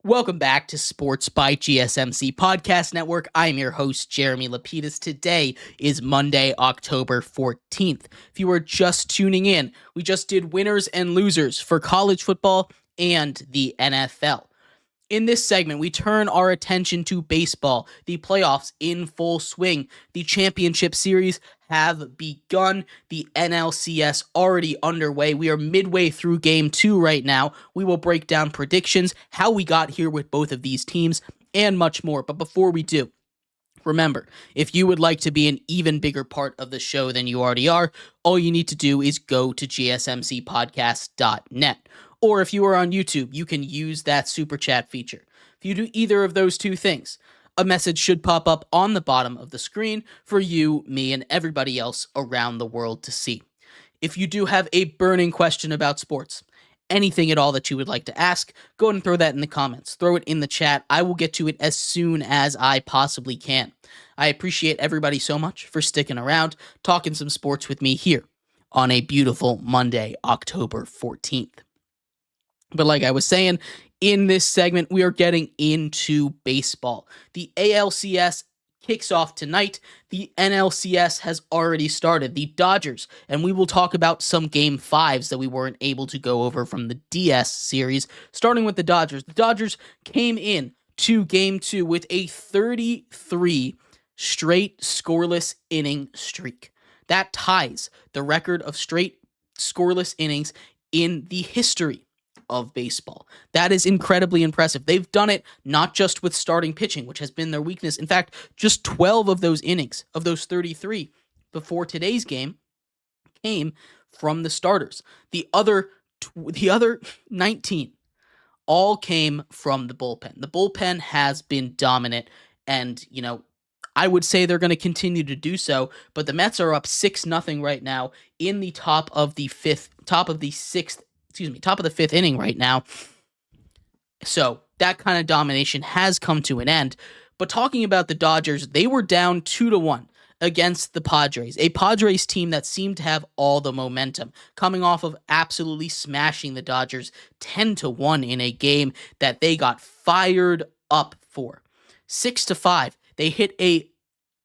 Welcome back to Sports by GSMC Podcast Network. I'm your host, Jeremy Lapidus. Today is Monday, October 14th. If you are just tuning in, we just did winners and losers for college football and the NFL. In this segment, we turn our attention to baseball, the playoffs in full swing. The championship series have begun. The NLCS already underway. We are midway through game 2 right now. We will break down predictions, how we got here with both of these teams, and much more. But before we do, remember, if you would like to be an even bigger part of the show than you already are, all you need to do is go to gsmcpodcast.net. Or if you are on YouTube, you can use that super chat feature. If you do either of those two things, a message should pop up on the bottom of the screen for you, me, and everybody else around the world to see. If you do have a burning question about sports, anything at all that you would like to ask, go ahead and throw that in the comments. Throw it in the chat. I will get to it as soon as I possibly can. I appreciate everybody so much for sticking around, talking some sports with me here on a beautiful Monday, October 14th. But like I was saying, in this segment, we are getting into baseball. The ALCS kicks off tonight. The NLCS has already started. The Dodgers, and we will talk about some Game 5s that we weren't able to go over from the DS series. Starting with the Dodgers. The Dodgers came in to Game 2 with a 33 straight scoreless inning streak. That ties the record of straight scoreless innings in the history of baseball. That is incredibly impressive. They've done it not just with starting pitching, which has been their weakness. In fact, just 12 of those innings, of those 33 before today's game, came from the starters. The other 19 all came from the bullpen. The bullpen has been dominant, and I would say they're going to continue to do so, but the Mets are up 6-0 right now in the top of the fifth inning right now. So that kind of domination has come to an end. But talking about the Dodgers, they were down 2-1 against the Padres, a Padres team that seemed to have all the momentum, coming off of absolutely smashing the Dodgers 10-1 in a game that they got fired up for. 6-5. They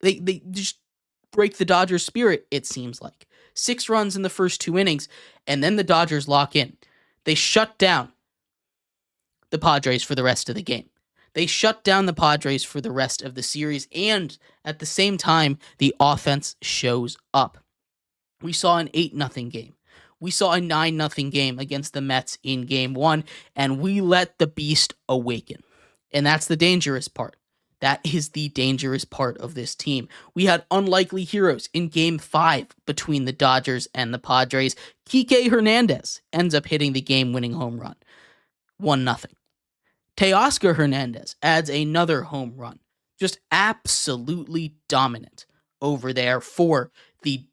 they just break the Dodgers' spirit, it seems like. 6 runs in the first 2 innings, and then the Dodgers lock in. They shut down the Padres for the rest of the game. They shut down the Padres for the rest of the series, and at the same time, the offense shows up. We saw an 8-0 game. We saw a 9-0 game against the Mets in Game 1, and we let the beast awaken. And that's the dangerous part. That is the dangerous part of this team. We had unlikely heroes in Game 5 between the Dodgers and the Padres. Kike Hernandez ends up hitting the game-winning home run. 1-0. Teoscar Hernandez adds another home run. Just absolutely dominant over there for the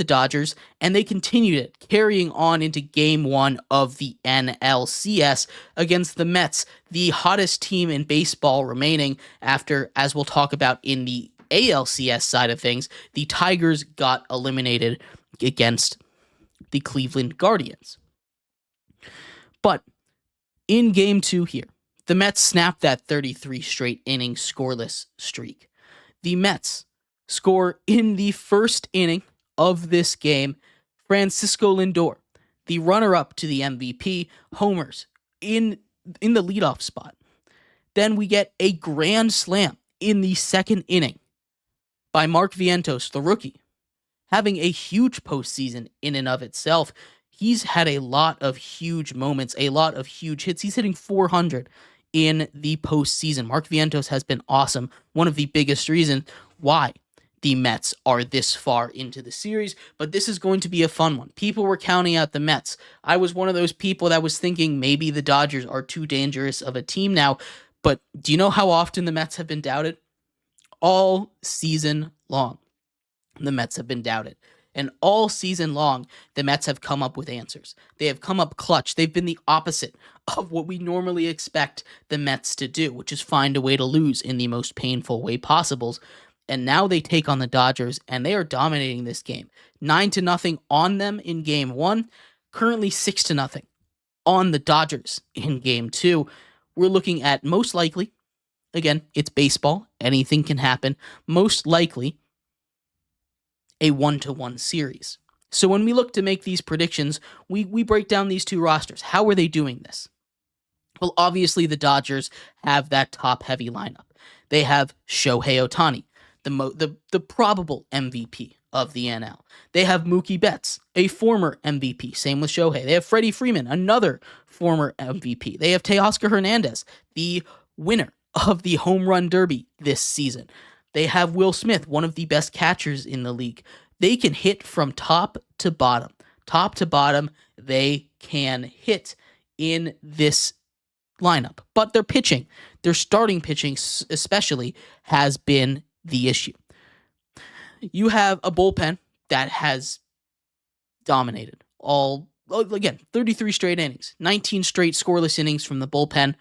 Dodgers, and they continued it, carrying on into Game 1 of the NLCS against the Mets, the hottest team in baseball remaining after, as we'll talk about in the ALCS side of things, the Tigers got eliminated against the Cleveland Guardians. But in Game 2 here, the Mets snapped that 33 straight inning scoreless streak. The Mets score in the first inning of this game, Francisco Lindor, the runner-up to the MVP, homers in the leadoff spot. Then we get a grand slam in the second inning by Mark Vientos, the rookie, having a huge postseason in and of itself. He's had a lot of huge moments, a lot of huge hits. He's hitting 400 in the postseason. Mark Vientos has been awesome. One of the biggest reasons why the Mets are this far into the series, but this is going to be a fun one. People were counting out the Mets. I was one of those people that was thinking maybe the Dodgers are too dangerous of a team now, but do you know how often the Mets have been doubted? All season long, the Mets have been doubted. And all season long, the Mets have come up with answers. They have come up clutch. They've been the opposite of what we normally expect the Mets to do, which is find a way to lose in the most painful way possible. And now they take on the Dodgers, and they are dominating this game. 9-0 on them in Game 1, currently 6-0 on the Dodgers in Game 2. we're looking at most likely, again, it's baseball, anything can happen, most likely a 1-1 series. So when we look to make these predictions, we break down these two rosters. How are they doing this? Well, obviously the Dodgers have that top-heavy lineup. They have Shohei Ohtani, the probable MVP of the NL. They have Mookie Betts, a former MVP. Same with Shohei. They have Freddie Freeman, another former MVP. They have Teoscar Hernandez, the winner of the home run derby this season. They have Will Smith, one of the best catchers in the league. They can hit from top to bottom. Top to bottom, they can hit in this lineup. But their pitching, their starting pitching especially, has been the issue. You have a bullpen that has dominated all, again, 33 straight innings, 19 straight scoreless innings from the bullpen.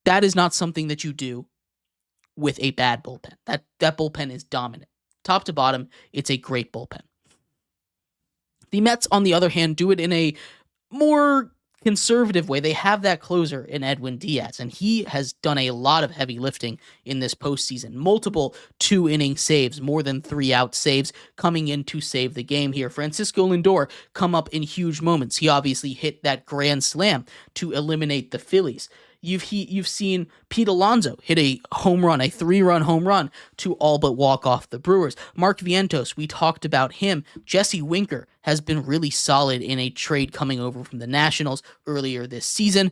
That is not something that you do with a bad bullpen. That bullpen is dominant. Top to bottom, it's a great bullpen. The Mets, on the other hand, do it in a more conservative way. They have that closer in Edwin Diaz, and he has done a lot of heavy lifting in this postseason. Multiple 2-inning saves, more than 3-out saves coming in to save the game here. Francisco Lindor come up in huge moments. He obviously hit that grand slam to eliminate the Phillies. You've seen Pete Alonso hit a home run, a 3-run home run to all but walk off the Brewers. Mark Vientos, we talked about him. Jesse Winker has been really solid in a trade coming over from the Nationals earlier this season.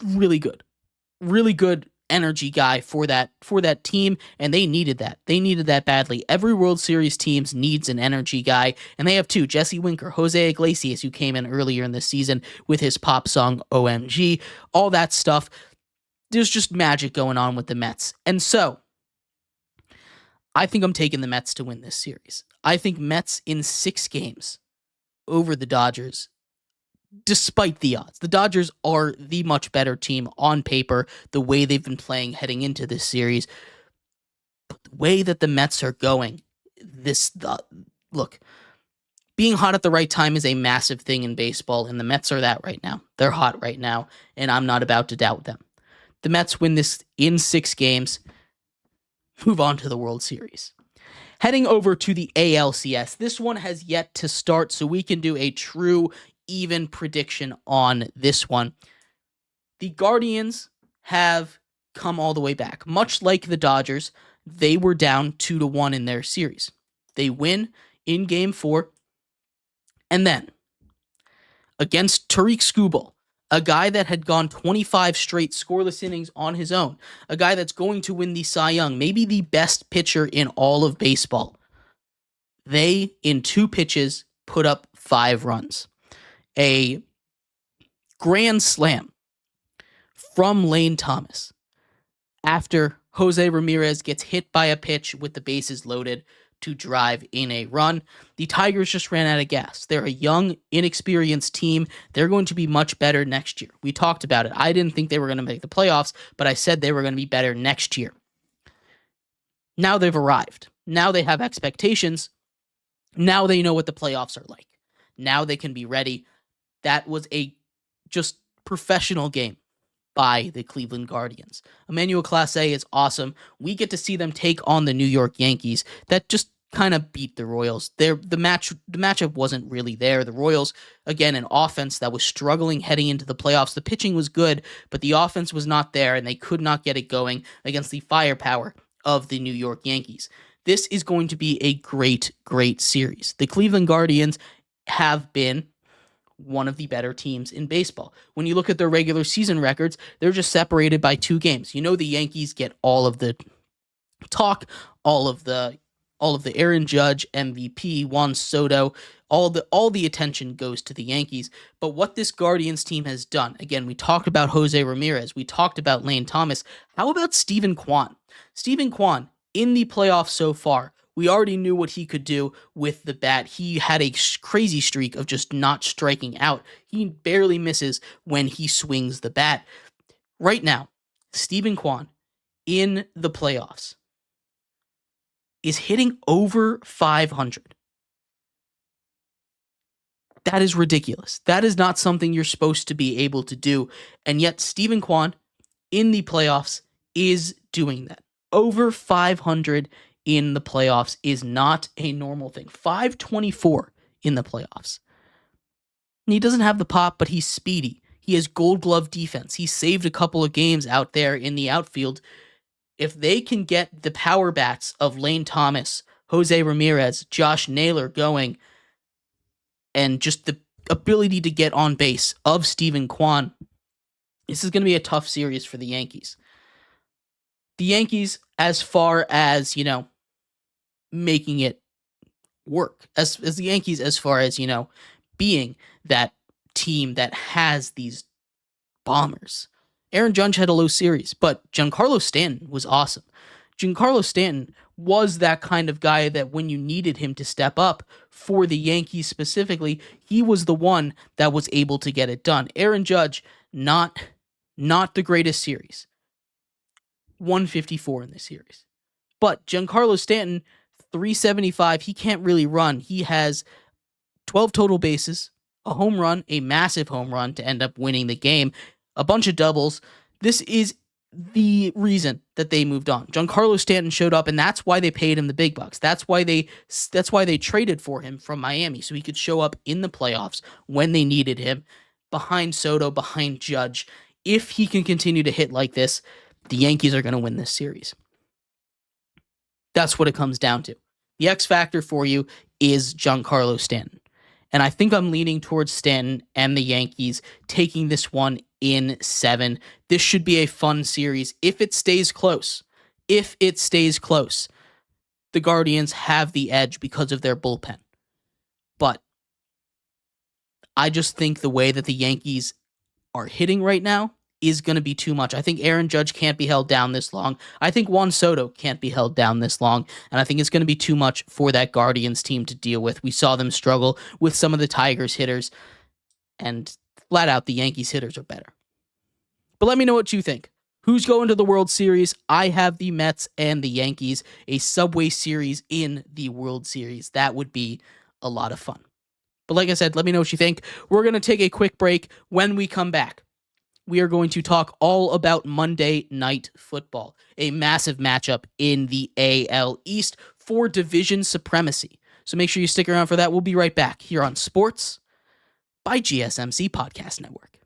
Really good energy guy for that team, and they needed that. They needed that badly. Every World Series team needs an energy guy, and they have two, Jesse Winker, Jose Iglesias, who came in earlier in the season with his pop song OMG, all that stuff. There's just magic going on with the Mets. And so, I think I'm taking the Mets to win this series. I think Mets in 6 games over the Dodgers, despite the odds. The Dodgers are the much better team on paper, the way they've been playing heading into this series. But the way that the Mets are going, look, being hot at the right time is a massive thing in baseball, and the Mets are that right now. They're hot right now, and I'm not about to doubt them. The Mets win this in 6 games, move on to the World Series. Heading over to the ALCS, this one has yet to start, so we can do a true even prediction on this one. The Guardians have come all the way back. Much like the Dodgers, they were down 2-1 in their series. They win in Game 4, and then against Tariq Skubal, a guy that had gone 25 straight scoreless innings on his own, a guy that's going to win the Cy Young, maybe the best pitcher in all of baseball. They, in 2 pitches, put up 5 runs. A grand slam from Lane Thomas after Jose Ramirez gets hit by a pitch with the bases loaded to drive in a run. The Tigers just ran out of gas. They're a young, inexperienced team. They're going to be much better next year. We talked about it. I didn't think they were going to make the playoffs, but I said they were going to be better next year. Now they've arrived. Now they have expectations. Now they know what the playoffs are like. Now they can be ready. That was a just professional game by the Cleveland Guardians. Emmanuel Clase is awesome. We get to see them take on the New York Yankees that just kind of beat the Royals. The matchup wasn't really there. The Royals, again, an offense that was struggling heading into the playoffs. The pitching was good, but the offense was not there, and they could not get it going against the firepower of the New York Yankees. This is going to be a great, great series. The Cleveland Guardians have been one of the better teams in baseball. When you look at their regular season records, they're just separated by 2 games. You know the Yankees get all of the talk, all of the Aaron Judge, MVP, Juan Soto, all the attention goes to the Yankees. But what this Guardians team has done, again, we talked about Jose Ramirez, we talked about Lane Thomas. How about Steven Kwan? Steven Kwan, in the playoffs so far, we already knew what he could do with the bat. He had a crazy streak of just not striking out. He barely misses when he swings the bat. Right now, Steven Kwan in the playoffs is hitting over 500. That is ridiculous. That is not something you're supposed to be able to do. And yet Steven Kwan in the playoffs is doing that. Over 500 in the playoffs is not a normal thing. 524 in the playoffs. And he doesn't have the pop, but he's speedy. He has gold glove defense. He saved a couple of games out there in the outfield. If they can get the power bats of Lane Thomas, Jose Ramirez, Josh Naylor going, and just the ability to get on base of Steven Kwan, this is going to be a tough series for the Yankees. The Yankees, as far as, making it work, as the Yankees, as far as, being that team that has these bombers. Aaron Judge had a low series, but Giancarlo Stanton was awesome. Giancarlo Stanton was that kind of guy that when you needed him to step up for the Yankees specifically, he was the one that was able to get it done. Aaron Judge, not the greatest series. 154 in this series. But Giancarlo Stanton, 375, he can't really run. He has 12 total bases, a home run, a massive home run to end up winning the game, a bunch of doubles. This is the reason that they moved on. Giancarlo Stanton showed up, and that's why they paid him the big bucks. That's why they traded for him from Miami, so he could show up in the playoffs when they needed him, behind Soto, behind Judge. If he can continue to hit like this, the Yankees are going to win this series. That's what it comes down to. The X factor for you is Giancarlo Stanton. And I think I'm leaning towards Stanton and the Yankees taking this one in 7. This should be a fun series if it stays close. If it stays close, the Guardians have the edge because of their bullpen. But I just think the way that the Yankees are hitting right now is going to be too much. I think Aaron Judge can't be held down this long. I think Juan Soto can't be held down this long. And I think it's going to be too much for that Guardians team to deal with. We saw them struggle with some of the Tigers hitters. And flat out, the Yankees hitters are better. But let me know what you think. Who's going to the World Series? I have the Mets and the Yankees. A Subway Series in the World Series. That would be a lot of fun. But like I said, let me know what you think. We're going to take a quick break. When we come back, we are going to talk all about Monday Night Football, a massive matchup in the AL East for division supremacy. So make sure you stick around for that. We'll be right back here on Sports by GSMC Podcast Network.